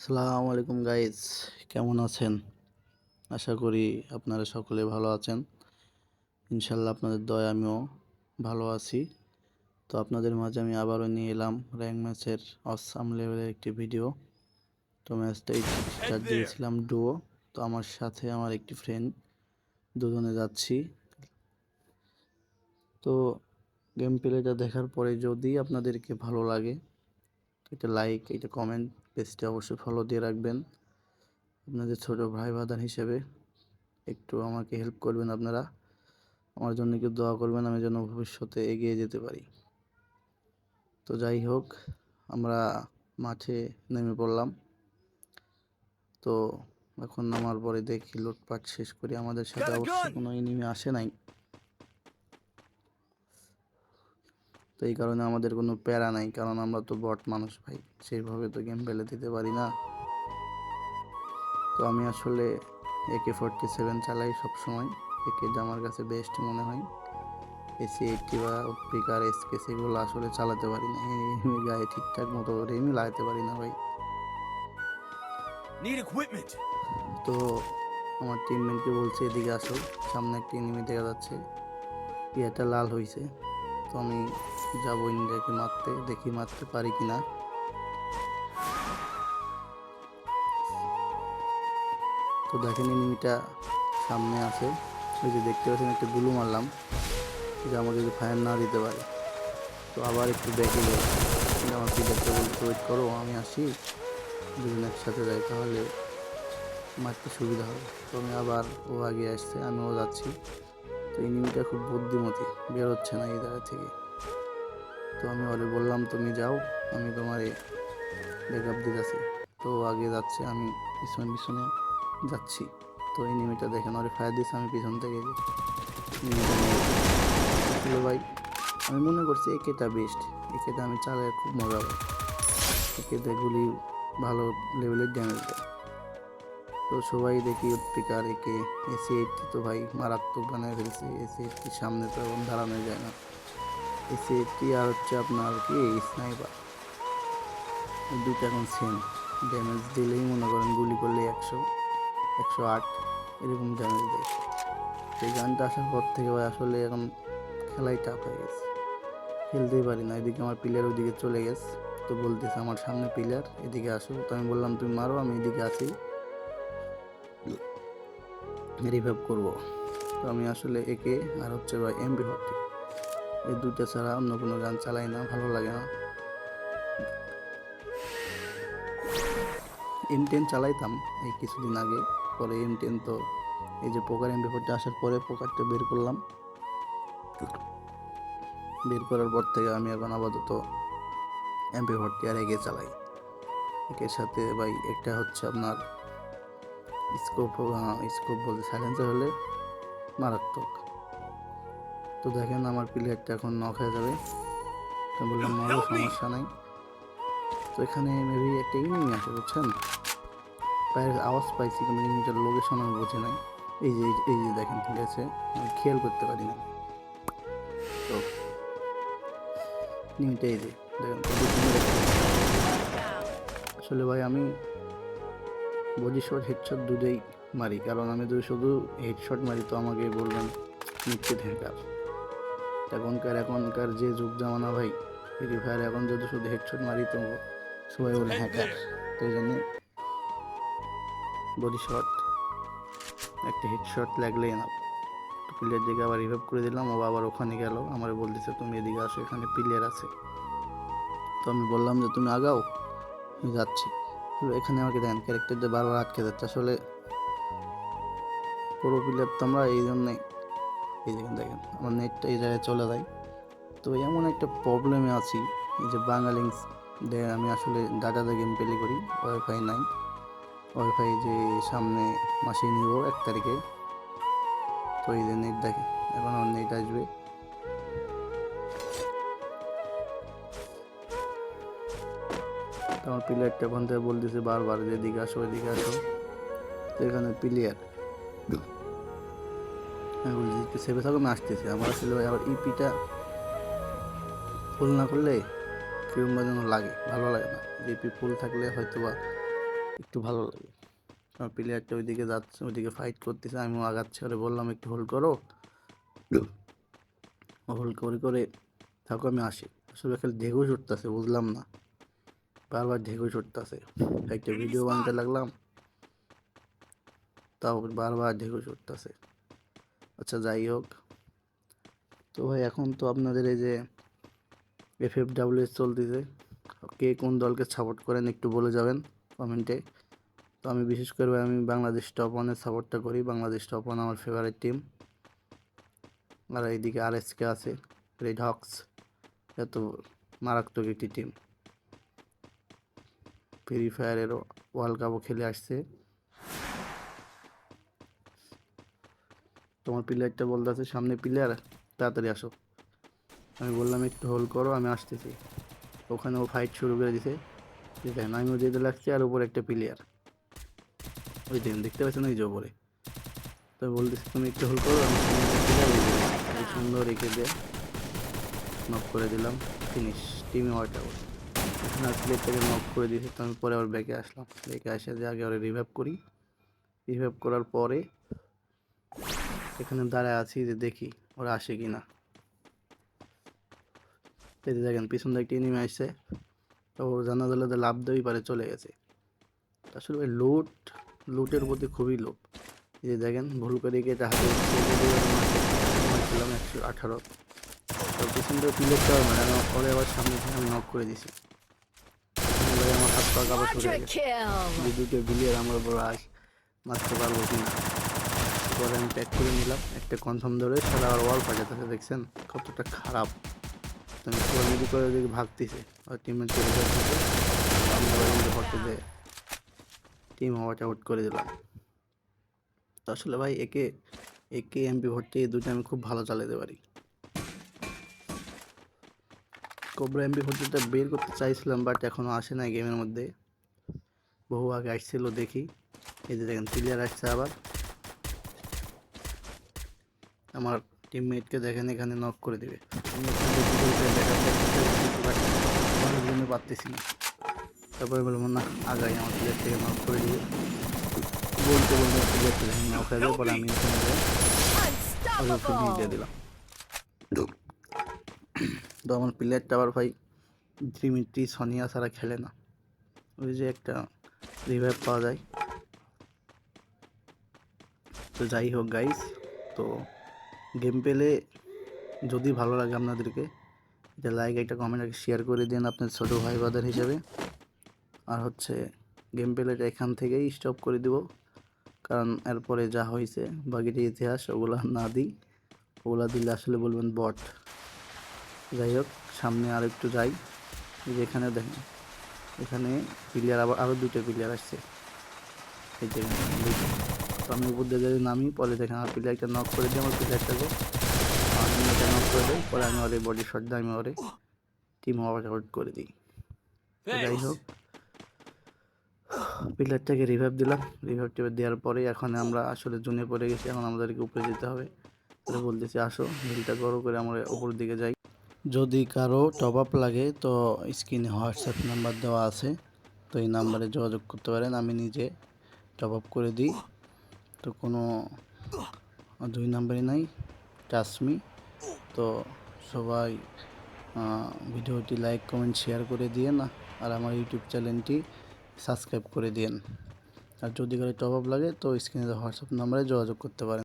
আসসালামু আলাইকুম গাইজ, কেমন আছেন? আশা করি আপনারা সকলে ভালো আছেন। ইনশাল্লাহ আপনাদের দয়ায় আমিও ভালো আছি। তো আপনাদের মাঝে আমি আবারও নিয়ে এলাম র্যাঙ্ক ম্যাচের অসাম লেভেলের একটি ভিডিও। তো ম্যাচটা স্টার্ট দিয়েছিলাম ডুও। তো আমার সাথে আমার একটি ফ্রেন্ড, দুজনে যাচ্ছি। তো গেম প্লেটা দেখার পরে যদি আপনাদেরকে ভালো লাগে, এটা লাইক, এটা কমেন্ট, পেজটা অবশ্যই ফলো দিয়ে রাখবেন। আপনাদের ছোট ভাই বাদান হিসেবে একটু আমাকে হেল্প করবেন আপনারা। আমার জন্য একটু দোয়া করবেন, আমি যেন ভবিষ্যতে এগিয়ে যেতে পারি। তো যাই হোক, আমরা মাঠে নেমে পড়লাম। তো এখন নামার পরে দেখি লুটপাট শেষ করি। আমাদের সাথে অবশ্য কোনো এনিমি আসে নাই, তো এই কারণে আমাদের কোনো প্যারা নাই, কারণ আমরা তো বট মানুষ ভাই, সেইভাবে তো গেম ফেলে দিতে পারি না। তো আমি আসলে AK-47 চালাই সবসময়। একে আমার কাছে বেস্ট মনে হয়। AC-80 বা উৎপিকার এসকে সেগুলো আসলে চালাতে পারি না, এমনি গায়ে ঠিকঠাক মতো রেমি লাগাতে পারি না ভাই। তো আমার টিমমেটকে বলছে এদিকে আসো, সামনে একটা এনিমি দেখা যাচ্ছে, ইয়েটা লাল হয়েছে। তো আমি যাবো ইন্ডিয়াকে মারতে, দেখি মারতে পারি কিনা। তো দেখেন এনিমিটা সামনে আছে, ওই যে দেখতে পাচ্ছেন একটা গুলু মারলাম, যে আমার যদি ফায়ার না দিতে পারে। তো আবার একটু ব্যাকে যাই, আমার প্লেয়ারটা বলতে ওয়েট করো, আমি আসি, দুজন একসাথে যাই, তাহলে মারতে সুবিধা হবে। তো আমি আবার, ও আগে আসছে, আমিও যাচ্ছি। তো এনিমিটা খুব বুদ্ধিমতী, বের হচ্ছে না এই জায়গা থেকে। তো আমি ওরে বললাম তুমি যাও, আমি তোমার ব্যাকআপ দিতেছি। তো ও আগে যাচ্ছে, আমি পিছনে পিছনে যাচ্ছি। তো এনিমিটা দেখেন, ওরে ফায়ার দিচ্ছে, আমি পিছন থেকে এনিমিটা নিয়ে ভাই। আমি মনে করছি একেটা বেস্ট, একেটা আমি চালাই খুব মজা পাই, একেতে গুলি ভালো লেভেলের ড্যামেজ দেয়। তো সবাই দেখি উৎপিকার একে, AC-80 তো ভাই মারাত্মক বানায় ফেলছে। AC-80 সামনে তো এখন দাঁড়ানো যায় না। AC-80 আর হচ্ছে আপনার কি স্নাইপার, দুইটা এখন সেম ড্যামেজ দিলেই মনে করেন গুলি করলে 100, 108 এরকম ড্যামেজ দেয়। এই গানটা আসার পর থেকে ভাই আসলে এখন খেলাই টাফ হয়ে গেছে, খেলতেই পারি না। এদিকে আমার প্লেয়ার ওইদিকে চলে গেছে, তো বলতেছে আমার সামনে প্লেয়ার, এদিকে আসো। তো আমি বললাম তুমি মারো, আমি এদিকে আছি, রিভাইভ করবো। তো আমি আসলে একে আর হচ্ছে ভাই MP40, এই দুইটা ছাড়া অন্য কোনো গান চালাই না, ভালো লাগে না। M10 চালাইতাম এই কিছুদিন আগে, পরে M10 তো এই যে পোকার MP40 আসার পরে পোকারটা বের করলাম। বের করার পর থেকে আমি এখন আপাতত MP40 আর একে চালাই। একের সাথে ভাই একটা হচ্ছে আপনার স্কোপ, স্কোপ বলতে সাইলেন্সার হলে মারাত্মক। তো দেখেন আমার প্লেয়ারটা এখন নক হয়ে যাবে, তো বললাম মারো, সমস্যা নাই। তো এখানে মেবি একটা এনিমি আছে বুঝছেন, পায়ের আওয়াজ পাইছি কিন্তু এনিমিটার লোকেশন আমি বুঝে নাই। এই যে দেখেন, ঠিক আছে, আমি খেয়াল করতে পারি না। তো এনিমিটা এই যে দেখেন, আসলে ভাই আমি বডি শট হেডশট দুটোই মারি, কারণ আমি যদি শুধু হেডশট মারি তো আমাকে বলবেন নিশ্চিত হ্যাকার। এখনকার যে যুগ জামানা ভাই, ফ্রি ফায়ার এখন যদি শুধু হেডশট মারি তো সবাই বলে হ্যাকার। তো এই জন্যে বডি শট, একটা হেডশট লাগলেই না। তো প্লেয়ার দিকে আবার রিভাইভ করে দিলাম, ও আবার ওখানে গেল, আমার বলতেছে তুমি এদিকে আসো, এখানে প্লেয়ার আছে। তো আমি বললাম যে তুমি আগাও, আমি যাচ্ছি। তো এখানে আমাকে দেখেন ক্যারেক্টারটা বারবার আটকে যাচ্ছে, আসলে পুরো প্লেয়ার তো আমরা, এই জন্যে এই দেখেন দেখেন আমার নেটটা এই জায়গায় চলে যায়। তো এমন একটা প্রবলেমে আছি, এই যে বাঙালিংস দেখেন, আমি আসলে ডাটাতে গেম প্লে করি, ওয়াইফাই নাই। ওয়াইফাই যে সামনে মাসে নিব 1 তারিখে, তো এই যে নেট দেখেন, এখন আমার নেট আসবে। তো আমার প্লেয়ারটা ওখান থেকে বলতেছে বারবার যে এদিকে আসো, এদিকে আসো। তো এখানে প্লেয়ার, আমি বলছি একটু সেভে থাকো, আমি আসতেছি। আমার আসলে আবার ইপিটা ফুল না করলে কিরম যেন লাগে, ভালো লাগে না। যে ইপি ফুল থাকলে হয়তো বা একটু ভালো লাগে। আমার প্লেয়ারটা ওইদিকে যাচ্ছে, ওইদিকে ফাইট করতেছে, আমিও আগাচ্ছি, ওরে বললাম একটু হোল্ড করো, হোল্ড করে করে থাকো আমি আসি। আসলে খালি ঢেকুস উঠতেছে, বুঝলাম না, বারবার ঢেকুস উঠতেছে। একটা ভিডিও বানাতে লাগলাম, তাও বারবার ঢেকুস উঠতেছে। আচ্ছা যাই হোক, তো ভাই এখন তো আপনাদের এই যে FFWS চলতেছে, কে কোন দলকে সাপোর্ট করেন একটু বলে যাবেন কমেন্টে। তো আমি বিশেষ করে আমি বাংলাদেশ টপ ওয়ানের সাপোর্টটা করি, বাংলাদেশ টপ ওয়ান আমার ফেভারিট টিম। আর এইদিকে RSK আছে, রেড হক্স, এত মারাত্মক একটি টিম। ফ্রি ফায়ারেরও ওয়ার্ল্ড কাপও খেলে আসছে। তোমার প্লেয়ারটা বলতেছে সামনে প্লেয়ার, তাড়াতাড়ি আসো। আমি বললাম একটু হোল্ড করো আমি আসতেছি। ওখানে ও ফাইট শুরু করে দিছে, দেখেন আমিও যেতে লাগছি, আর উপরে একটা প্লেয়ার, ওই দিন দেখতে পাচ্ছেন ওই যে ওপরে। তো বলতেছি তুমি একটু হোল্ড করো, আমি সুন্দর রেখে দিয়ে নক করে দিলাম, ফিনিশ, টিমে ওয়ার্ট আউট। এখানে প্লেয়ারটাকে নক করে দিয়েছে, তো আমি পরে আবার ব্যাকে আসলাম, ব্যাকে আসে যে আগে ওরা রিভাইভ করি। রিভাইভ করার পরে এখানে দাঁড়ায় আছি যে দেখি ওরা আসে কি না। এই যে দেখেন পিছন দিকে নেমে আসছে, তো জানা গেল যে লাভ দেওয়াই পারে, চলে গেছে। আসলে ওই লুটের প্রতি খুবই লোভ। এই যে দেখেন ভুল করে গিয়ে এটা হাতে মারছিলাম 118, তো পিছন থেকে প্লেয়ারটা মানে পরে আবার সামনে থেকে আমি নক করে দিছি। ভাই আমার হাত পা কাপড় ছুটে গেছে, যে দুটো প্লেয়ার আমার উপর মারতে পারবো কি না। পরে আমি প্যাক করে নিলাম, একটা কনফার্ম ধরে সারা আর ওয়াল পাঠাতে, দেখছেন কতটা খারাপ। আমি কোয়ালিটি করে দিকে ভাগতেছে, আর টিমের চলে যাচ্ছে, আমি আবার আমাদের হটে টিম ওয়াট আউট করে দিলাম। তো আসলে ভাই একে একে MP ভর্তি এই দুটো আমি খুব ভালো চালাতে পারি। কোবরা MP ভর্তিটা বের করতে চাইছিলাম, বাট এখনো আসে না গেমের মধ্যে, বহু আগে আসছিল দেখি। এই যে দেখেন প্লেয়ার আসছে আবার, আমার টিমমেটকে দেখেন এখানে নক করে দিবে, আমি পারতেছি না। তারপরে বলবো না আগাই, আমার প্লেয়ার থেকে নক করে দিবে, বলতে বলতে প্লেয়ার থেকে নক হয়ে যাবে, পরে আমি এখানে দিয়ে দিলাম। তো আমার প্লেয়ারটা আবার ভাই ড্রিমিট্রি সোনিয়া ছাড়া খেলে না, ওই যে একটা রিভাইভ পাওয়া যায়। তো যাই হোক গাইস, তো গেম পেলে যদি ভালো লাগে আপনাদেরকে, এটা লাইক একটা কমেন্ট একটা শেয়ার করে দিন আপনার ছোটো ভাই বাদার হিসেবে। আর হচ্ছে গেম পেলেটা এখান থেকেই স্টপ করে দিব, কারণ এরপরে যা হয়েছে বাকিটা ইতিহাস, ওগুলো না দিই, ওগুলো দিলে আসলে বলবেন বট। যাই হোক সামনে আর একটু যাই, যেখানে দেখেন এখানে প্লেয়ার আরও দুটো প্লেয়ার আসছে, এই যে তো আমি উপর দিয়ে যদি নামি, পরে দেখেন আমার প্লেয়ারটা নক করে দিই, আমার প্লেয়ারটাকে নক করে দেয়, পরে আমি ওরে বডি শট দিয়ে আমি ওরে টিম আউট করে দিই। যাই হোক প্লেয়ারটাকে রিভাইভ দিলাম, রিভাইভ টিভাইভ দেওয়ার পরে এখন আমরা আসলে জোনে পড়ে গেছি, এখন আমাদেরকে উপরে যেতে হবে। তাহলে বলতেছি আসো হিলটা বড় করে আমরা উপর দিকে যাই। যদি কারো টপ আপ লাগে তো স্ক্রিনে হোয়াটসঅ্যাপ নাম্বার দেওয়া আছে, তো এই নাম্বারে যোগাযোগ করতে পারেন, আমি নিজে টপ আপ করে দিই। তো কোনো দুই নাম্বারই নাই, টাচমি। তো সবাই ভিডিওটি লাইক কমেন্ট শেয়ার করে দিয়ে না, আর আমার ইউটিউব চ্যানেলটি সাবস্ক্রাইব করে দিন। আর যদি কারো টপ আপ লাগে তো স্ক্রিনে হোয়াটসঅ্যাপ নাম্বারে যোগাযোগ করতে পারেন।